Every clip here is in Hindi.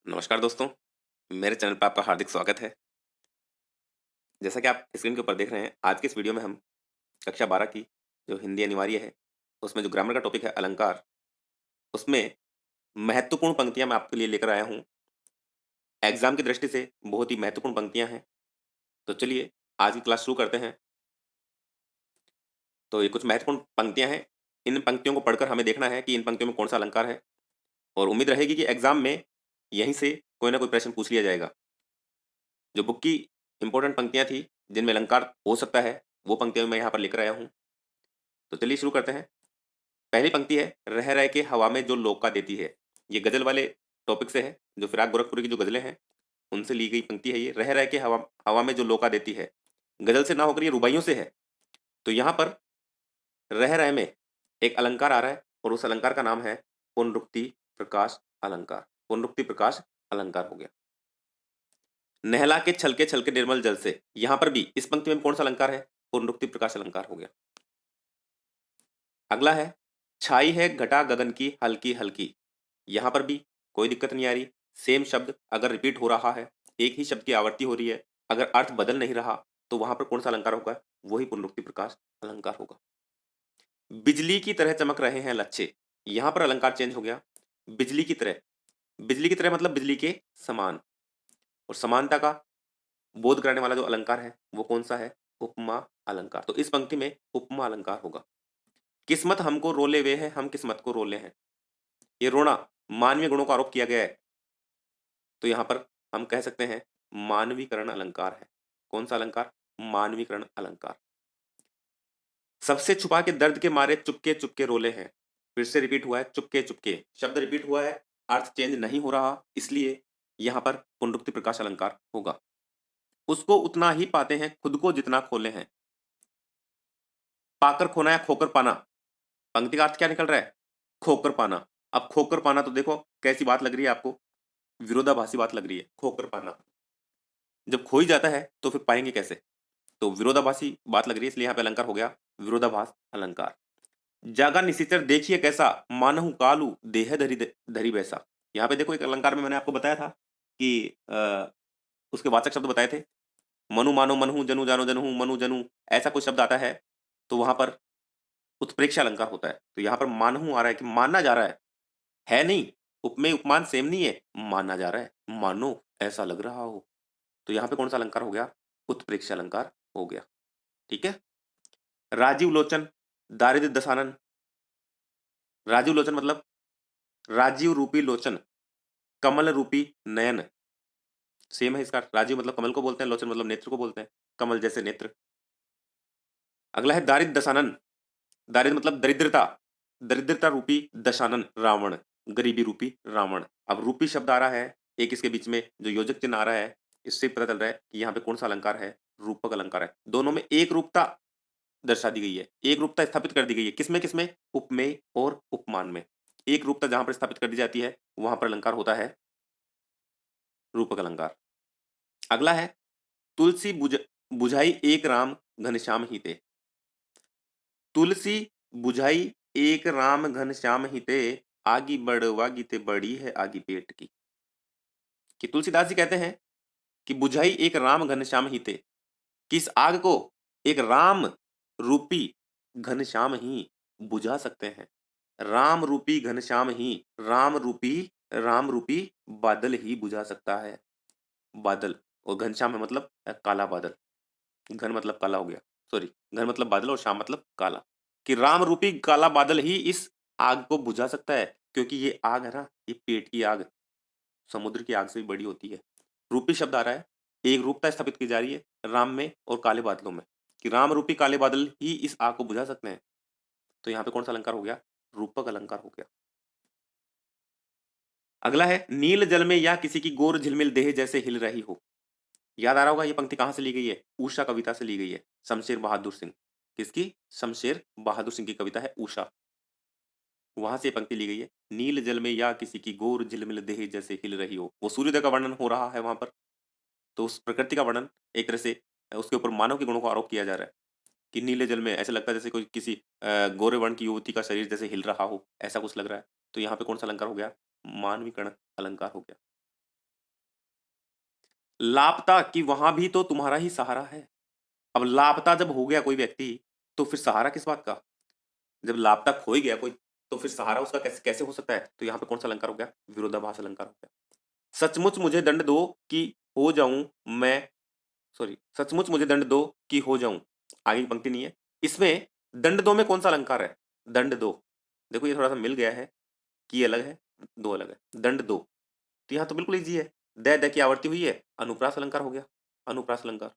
नमस्कार दोस्तों, मेरे चैनल पर आपका हार्दिक स्वागत है। जैसा कि आप स्क्रीन के ऊपर देख रहे हैं, आज के इस वीडियो में हम कक्षा 12 की जो हिंदी अनिवार्य है, उसमें जो ग्रामर का टॉपिक है अलंकार, उसमें महत्वपूर्ण पंक्तियाँ मैं आपके लिए लेकर आया हूँ। एग्ज़ाम की दृष्टि से बहुत ही महत्वपूर्ण पंक्तियाँ हैं। तो चलिए आज की क्लास शुरू करते हैं। तो ये कुछ महत्वपूर्ण पंक्तियाँ हैं। इन पंक्तियों को पढ़कर हमें देखना है कि इन पंक्तियों में कौन-सा अलंकार है और उम्मीद रहेगी कि एग्ज़ाम में यहीं से कोई ना कोई प्रश्न पूछ लिया जाएगा। जो बुक की इम्पोर्टेंट पंक्तियाँ थी, जिनमें अलंकार हो सकता है, वो पंक्तियाँ मैं यहाँ पर लेकर आया हूँ। तो चलिए शुरू करते हैं। पहली पंक्ति है, रह रह के हवा में जो लोका देती है। ये गज़ल वाले टॉपिक से है, जो फिराक गोरखपुरी की जो गज़लें हैं, उनसे ली गई पंक्ति है ये। रह रह के हवा हवा में जो लोका देती है। गज़ल से ना होकर ये रुबाइयों से है। तो यहाँ पर रह रह में एक अलंकार आ रहा है और उस अलंकार का नाम है पुनरुक्ति प्रकाश अलंकार। पुनरुक्ति प्रकाश अलंकार हो गया। नहला के छलके निर्मल जल से। यहाँ पर भी इस पंक्ति में कौन-सा अलंकार है? पुनरुक्ति प्रकाश अलंकार हो गया। अगला है, छाई है घटा गगन की हल्की-हल्की। यहाँ पर भी कोई दिक्कत नहीं आ रही। सेम शब्द अगर रिपीट हो रहा है, एक ही शब्द की आवृत्ति हो रही है, अगर अर्थ बदल नहीं रहा, तो वहाँ पर कौन-सा अलंकार होगा? वही पुनरुक्ति प्रकाश अलंकार होगा। बिजली की तरह चमक रहे हैं लच्छे। यहाँ पर अलंकार चेंज हो गया। बिजली की तरह। बिजली की तरह मतलब बिजली के समान और समानता का बोध कराने वाला जो अलंकार है, वो कौन-सा है? उपमा अलंकार। तो इस पंक्ति में उपमा अलंकार होगा। किस्मत हमको रोले वे है, हम किस्मत को रोले हैं। ये रोना मानवीय गुणों का आरोप किया गया है। तो यहाँ पर हम कह सकते हैं मानवीकरण अलंकार है। कौन-सा अलंकार? मानवीकरण अलंकार। सबसे छुपा के दर्द के मारे चुपके-चुपके रोले हैं। फिर से रिपीट हुआ है चुपके-चुपके। शब्द रिपीट हुआ है, अर्थ चेंज नहीं हो रहा, इसलिए यहाँ पर पुनरुक्ति प्रकाश अलंकार होगा। उसको उतना ही पाते हैं खुद को जितना खोले हैं। पाकर खोना या खोकर पाना। पंक्ति का अर्थ क्या निकल रहा है? खोकर पाना। अब खोकर पाना तो देखो कैसी बात लग रही है आपको? विरोधाभासी बात लग रही है, खोकर पाना। जब खो ही जाता है, तो फिर पाएँगे कैसे? तो विरोधाभासी बात लग रही है इसलिए यहाँ पे अलंकार हो गया विरोधाभास अलंकार। जागा निशिचर देखिए कैसा मानहु कालू देह धरी वैसा। यहाँ पे देखो एक अलंकार में मैंने आपको बताया था कि उसके वाचक शब्द बताए थे। मनु मानो मनहु, जनु जानो जनहु, मनु जनु ऐसा कोई शब्द आता है, तो वहाँ पर उत्प्रेक्षा अलंकार होता है। तो यहाँ पर मानहु आ रहा है कि माना जा रहा है नहीं। उपमेय उपमान सेम नहीं है, माना जा रहा है, मानो ऐसा लग रहा हो। तो यहाँ पे कौन-सा अलंकार हो गया? उत्प्रेक्षा अलंकार हो गया। ठीक है? राजीव लोचन, दारिद्र्य दशानन। राजीव लोचन मतलब राजीव रूपी लोचन, कमल रूपी नयन। सेम है इसका अर्थ। राजीव मतलब कमल को बोलते हैं, लोचन मतलब नेत्र को बोलते हैं। कमल जैसे नेत्र। अगला है दारिद्र्य दशानन। दारिद्र्य मतलब दरिद्रता। दरिद्रता रूपी दशानन रावण, गरीबी रूपी रावण। अब रूपी शब्द आ रहा है, एक इसके बीच में जो योजक चिन्ह आ रहा है, इससे पता चल रहा है कि यहाँ पे कौन-सा अलंकार है? रूपक अलंकार है। दोनों में एक रूपता दर्शा दी गई है। एक रूपता स्थापित कर दी गई है। किसमें? उपमेय और उपमान में। एक रूपता जहाँ पर स्थापित कर दी जाती है, वहाँ पर अलंकार होता है रूपक अलंकार। अगला है तुलसी बुझाई एक राम घनश्याम हिते। तुलसी बुझाई एक राम घनश्याम हिते, आगी बढ़वागी ते बड़ी है आगी पेट की। कि तुलसीदास जी कहते हैं कि बुझाई एक राम घनश्याम हिते, कि इस आग को एक राम रूपी घनश्याम ही बुझा सकते हैं। राम रूपी घनश्याम ही, राम रूपी बादल ही बुझा सकता है। बादल और घनश्याम है मतलब काला बादल। घन मतलब काला हो गया, सॉरी, घन मतलब बादल और श्याम मतलब काला। कि राम रूपी काला बादल ही इस आग को बुझा सकता है, क्योंकि ये आग है ना, ये पेट की आग समुद्र की आग से भी बड़ी होती है। रूपी शब्द आ रहा है, एक रूपता स्थापित की जा रही है राम में और काले बादलों में, कि राम रूपी काले बादल ही इस आग को बुझा सकते हैं। तो यहाँ पे कौन सा अलंकार हो गया? रूपक अलंकार हो गया। अगला है नील जल में या किसी की गोर झिलमिल देह जैसे हिल रही हो। याद आ रहा होगा ये पंक्ति कहाँ से ली गई है? उषा कविता से ली गई है। शमशेर बहादुर सिंह। किसकी? शमशेर बहादुर सिंह की कविता है उषा। वहां से ये पंक्ति ली गई है। नील जल में या किसी की गोर झिलमिल देह जैसे हिल रही हो। वो सूर्योदय का वर्णन हो रहा है वहां पर। तो उस प्रकृति का वर्णन एक तरह से उसके ऊपर मानव के गुणों का आरोप किया जा रहा है कि नीले जल में ऐसा लगता है जैसे कोई किसी गोरे वर्ण की युवती का शरीर जैसे हिल रहा हो, ऐसा कुछ लग रहा है। तो यहाँ पे कौन सा अलंकार हो गया? मानवीकरण अलंकार हो गया। लापता कि वहां भी तो तुम्हारा ही सहारा है। अब लापता जब हो गया कोई व्यक्ति, तो फिर सहारा किस बात का? जब लापता खो ही गया कोई, तो फिर सहारा उसका कैसे कैसे हो सकता है? तो यहाँ पे कौन सा अलंकार हो गया? विरोधाभास अलंकार हो गया। सचमुच मुझे दंड दो कि हो जाऊं मैं, सॉरी, सचमुच मुझे दंड दो कि हो जाऊं। आगे की पंक्ति नहीं है इसमें। दंड दो में कौन सा अलंकार है? दंड दो। देखो ये थोड़ा सा मिल गया है, की अलग है, दो अलग है। दंड दो, तो यहाँ तो बिल्कुल इजी है। दे दे की आवर्ती हुई है, अनुप्रास अलंकार हो गया। अनुप्रास अलंकार।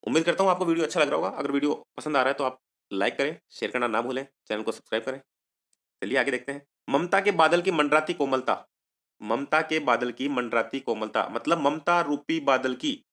उम्मीद करता हूँ आपको वीडियो अच्छा लग रहा होगा। अगर वीडियो पसंद आ रहा है तो आप लाइक करें, शेयर करना ना भूलें, चैनल को सब्सक्राइब करें। चलिए आगे देखते हैं। ममता के बादल की मंडराती कोमलता। ममता के बादल की मंडराती कोमलता मतलब ममता रूपी बादल की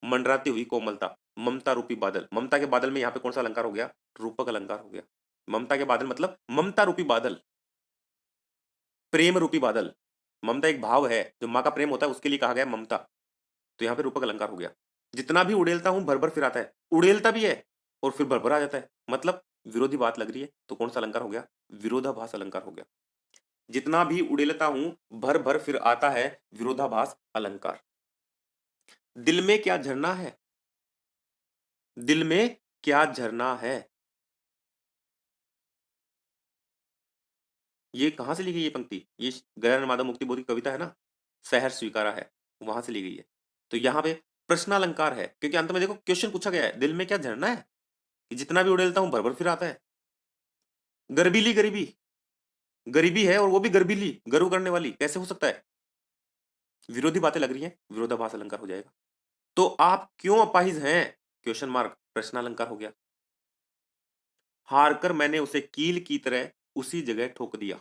मंडराती हुई कोमलता। ममता रूपी बादल, ममता के बादल में यहाँ पे कौन सा अलंकार हो गया? रूपक अलंकार हो गया। ममता के बादल मतलब ममता रूपी बादल, प्रेम रूपी बादल। ममता एक भाव है, जो माँ का प्रेम होता है उसके लिए कहा गया ममता। तो यहाँ पे रूपक अलंकार हो गया। जितना भी उड़ेलता हूं भर भर फिर आता है। उड़ेलता भी है और फिर भर भर आ जाता है, मतलब विरोधी बात लग रही है। तो कौन सा अलंकार हो गया? विरोधाभास अलंकार हो गया। जितना भी उड़ेलता हूं भर भर फिर आता है, विरोधाभास अलंकार। दिल में क्या झरना है? दिल में क्या झरना है? ये कहां से ली गई ये पंक्ति? ये गयानंद माधव मुक्ति बोध की कविता है ना, सहर स्वीकारा है, वहां से ली गई है। तो यहाँ पे प्रश्नालंकार है, क्योंकि अंत में देखो क्वेश्चन पूछा गया है, दिल में क्या झरना है कि जितना भी उड़ेलता हूं भर भर फिर आता है। गर्बीली गरीबी, गरीबी है और वो भी गर्बीली, गर्व करने वाली, कैसे हो सकता है? विरोधी बातें लग रही हैं, विरोधाभास अलंकार हो जाएगा। तो आप क्यों अपाहिज हैं? क्वेश्चन मार्क, प्रश्नालंकार हो गया। हार कर मैंने उसे कील की तरह उसी जगह ठोक दिया।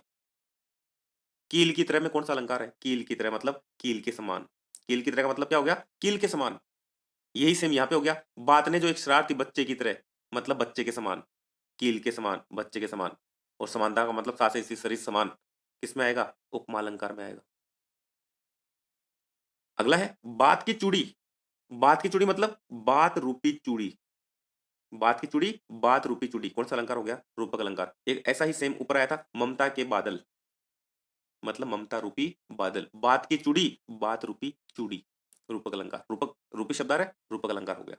कील की तरह में कौन सा अलंकार है? कील की तरह मतलब कील के समान। कील की तरह का मतलब क्या हो गया? कील के समान। यही सेम यहाँ पे हो गया। बात ने जो एक शरारती बच्चे की तरह, मतलब बच्चे के समान। कील के समान, बच्चे के समान। और समानता का मतलब सासे इसी सरिस समान। किस में आएगा? उपमा अलंकार में आएगा। अगला है बात की चूड़ी। बात की चूड़ी मतलब बात रूपी चूड़ी। बात की चूड़ी, बात रूपी चूड़ी, कौन सा अलंकार हो गया? रूपक अलंकार। एक ऐसा ही सेम ऊपर आया था, ममता के बादल, मतलब ममता रूपी बादल। बात की चूड़ी, बात रूपी चूड़ी, रूपक अलंकार। रूपक रूपी शब्द आ रहा है, रूपक अलंकार हो गया।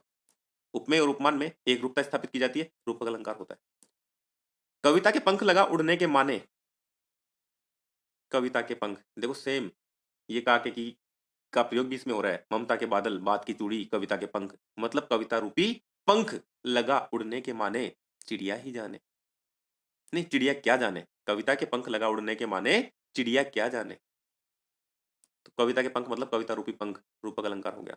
उपमेय और उपमान में एक रूपता स्थापित की जाती है, रूपक अलंकार होता है। कविता के पंख लगा उड़ने के माने। कविता के पंख, देखो सेम, ये काके की का प्रयोग भी इसमें हो रहा है। ममता के बादल, बात की चूड़ी, कविता के पंख, मतलब कविता रूपी पंख लगा उड़ने के माने चिड़िया ही जाने। नहीं, चिड़िया क्या जाने, कविता के पंख लगा उड़ने के माने चिड़िया क्या जाने। तो कविता के पंख मतलब कविता रूपी पंख, रूपक अलंकार हो गया।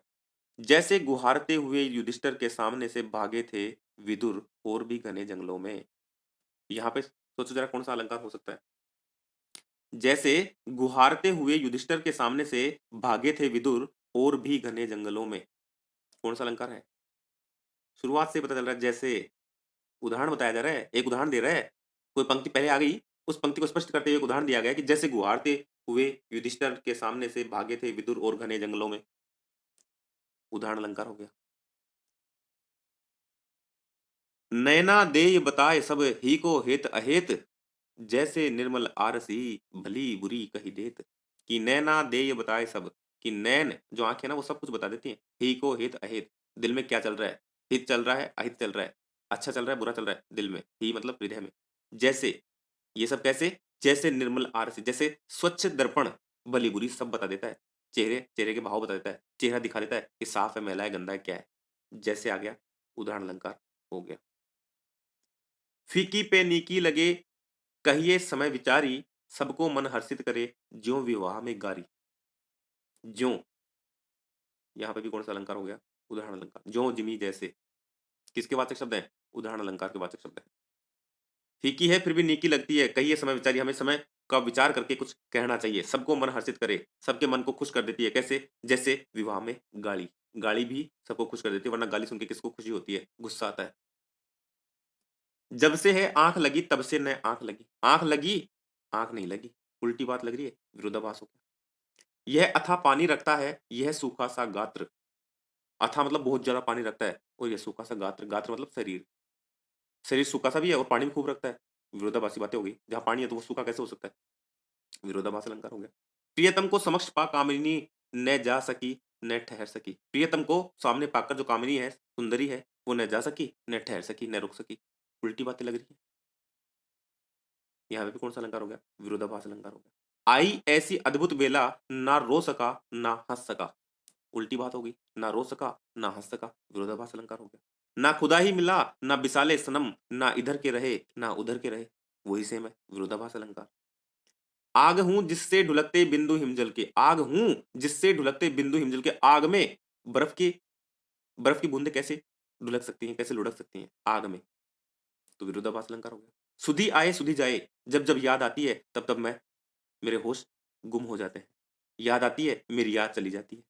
जैसे गुहारते हुए युधिष्ठिर के सामने से भागे थे विदुर और भी घने जंगलों में। यहाँ पे सोचो जरा कौन सा अलंकार हो सकता है? जैसे गुहारते हुए युधिष्ठिर के सामने से भागे थे विदुर और भी घने जंगलों में, कौन सा अलंकार है? शुरुआत से पता चल रहा है। जैसे उदाहरण बताया जा रहा है, एक उदाहरण दे रहा है। कोई पंक्ति पहले आ गई, उस पंक्ति को स्पष्ट करते हुए एक उदाहरण दिया गया कि जैसे गुहारते हुए युधिष्ठिर के सामने से भागे थे विदुर और घने जंगलों में, उदाहरण अलंकार हो गया। नैना देय बताए सब ही को हेत अहेत, जैसे निर्मल आरसी भली बुरी कही देत। कि नैना देय बताए सब, कि नैन जो आंखें ना वो सब कुछ बता देती हैं। ही को हित अहित, दिल में क्या चल रहा है? हित चल रहा है, अहित चल रहा है, अच्छा चल रहा है, बुरा चल रहा है, दिल में। ही मतलब हृदय में। जैसे, ये सब कैसे? जैसे निर्मल आरसी, जैसे स्वच्छ दर्पण भली बुरी सब बता देता है। चेहरे, चेहरे के भाव बता देता है, चेहरा दिखा देता है कि साफ है, मैला है, गंदा है, क्या है। जैसे आ गया, उदाहरण अलंकार हो गया। फीकी पे नीकी लगे कहिए समय विचारी, सबको मन हर्षित करे ज्यों विवाह में गारी। ज्यों, यहाँ पे भी कौन सा अलंकार हो गया? उदाहरण अलंकार। ज्यों जिमी जैसे, किसके वाचक शब्द है? उदाहरण अलंकार के वाचक शब्द है। फीकी है फिर भी नीकी लगती है, कहिए समय विचारी, हमें समय का विचार करके कुछ कहना चाहिए। सबको मन हर्षित करे, सबके मन को खुश कर देती है, कैसे? जैसे विवाह में गाली। गाली भी सबको खुश कर देती है, वरना गाली सुन के किसको खुशी होती है? गुस्सा आता है। जब से है आंख लगी तब से न आंख लगी। आंख लगी, आंख नहीं लगी, उल्टी बात लग रही है, विरोधाभास हो गया। यह अथा पानी रखता है, यह सूखा सा गात्र। अथा मतलब बहुत ज्यादा पानी रखता है, और यह सूखा सा गात्र, गात्र मतलब शरीर। शरीर सूखा सा भी है और पानी भी खूब रखता है। विरोधाभासी बातें हो गई। जहां पानी है तो वो सूखा कैसे हो सकता है? विरोधाभास अलंकार हो गया। प्रियतम को समक्ष पा कामिनी न जा सकी न ठहर सकी। प्रियतम को सामने पाकर जो कामिनी है, सुंदरी है, वो न जा सकी, न ठहर सकी, न रुक सकी। उल्टी बातें लग रही है। यहाँ पे भी कौन सा अलंकार हो गया? विरोधाभास अलंकार हो गया। आई ऐसी अद्भुत बेला, ना रो सका ना हंस सका। उल्टी बात हो गई। ना रो सका ना हंस सका, विरोधाभास अलंकार हो गया। ना खुदा ही मिला ना बिसाले सनम, ना इधर के रहे ना उधर के रहे, वही सेम है, विरोधाभास अलंकार। आग हूं जिससे ढुलकते बिंदु हिमजल के, आग हूं जिससे ढुलकते बिंदु हिमजल के। आग में बर्फ की बूंदे कैसे ढुलक सकती हैं, कैसे लुढ़क सकती हैं आग में, तो विरोधाभास अलंकार हो गया। सुधी आए सुधी जाए, जब जब याद आती है तब तब मैं मेरे होश गुम हो जाते हैं। याद आती है मेरी याद चली जाती है,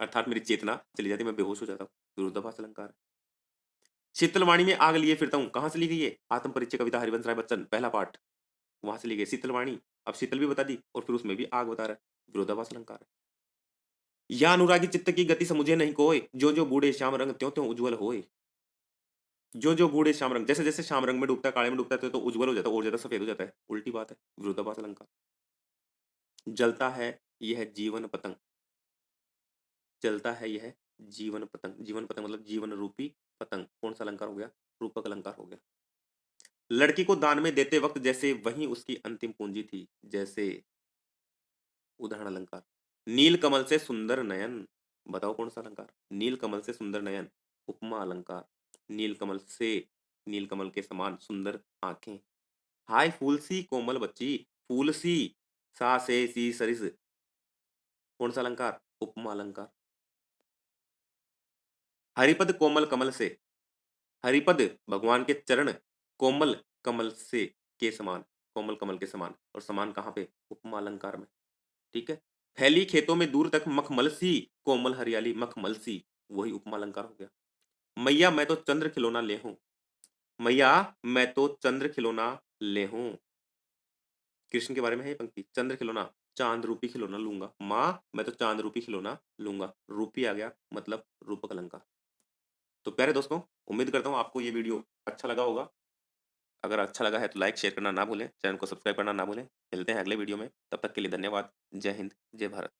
अर्थात मेरी चेतना चली जाती है, मैं बेहोश हो जाता हूँ, विरोधाभास अलंकार है। शीतलवाणी में आग लिए फिरता हूं, कहां से ली गई है? आत्म परिचय कविता हरिवंश राय बच्चन, पहला पार्ट, वहां से ली गई शीतलवाणी। अब शीतल भी बता दी और फिर उसमें भी आग बता रहा है, विरोधाभास अलंकार है। या अनुरागी चित्त की गति समुझे नहीं कोय, जो जो बूढ़े श्याम रंग त्यों त्यों उज्जवल होए। जो जो बूढ़े श्याम रंग, जैसे जैसे श्याम रंग में डूबता है, काले में डूबता है, तो उज्जवल हो जाता है और ज्यादा सफेद हो जाता है, उल्टी बात है, विरोधाभास अलंकार। जलता है यह जीवन पतंग, जलता है यह जीवन पतंग, जीवन पतंग मतलब जीवन रूपी पतंग, कौन सा अलंकार हो गया? रूपक अलंकार हो गया। लड़की को दान में देते वक्त जैसे वही उसकी अंतिम पूंजी थी, जैसे, उदाहरण अलंकार। नील कमल से सुंदर नयन, बताओ कौन सा अलंकार? नील कमल से सुंदर नयन, उपमा अलंकार। नील कमल से, नील कमल के समान सुंदर आंखें। हाय फूल सी कोमल बच्ची, फूल सी, सा से सी सरिस, कौन सा अलंकार? उपमा अलंकार। हरिपद कोमल कमल से, हरिपद भगवान के चरण, कोमल कमल से के समान, कोमल कमल के समान, और समान कहां पे? उपमा अलंकार में, ठीक है। फैली खेतों में दूर तक मखमल सी, कोमल हरियाली मखमल सी, वही उपमा अलंकार हो गया। मैया मैं तो चंद्र खिलौना ले हूं, मैया मैं तो चंद्र खिलौना ले हूं, कृष्ण के बारे में है ये पंक्ति। चंद्र खिलौना, चांद रूपी खिलौना लूंगा, माँ मैं तो चांद रूपी खिलौना लूंगा, रूपी आ गया मतलब रूपक अलंकार। तो प्यारे दोस्तों, उम्मीद करता हूँ आपको ये वीडियो अच्छा लगा होगा। अगर अच्छा लगा है तो लाइक शेयर करना ना भूलें, चैनल को सब्सक्राइब करना ना भूलें। मिलते हैं अगले वीडियो में, तब तक के लिए धन्यवाद। जय हिंद, जय भारत।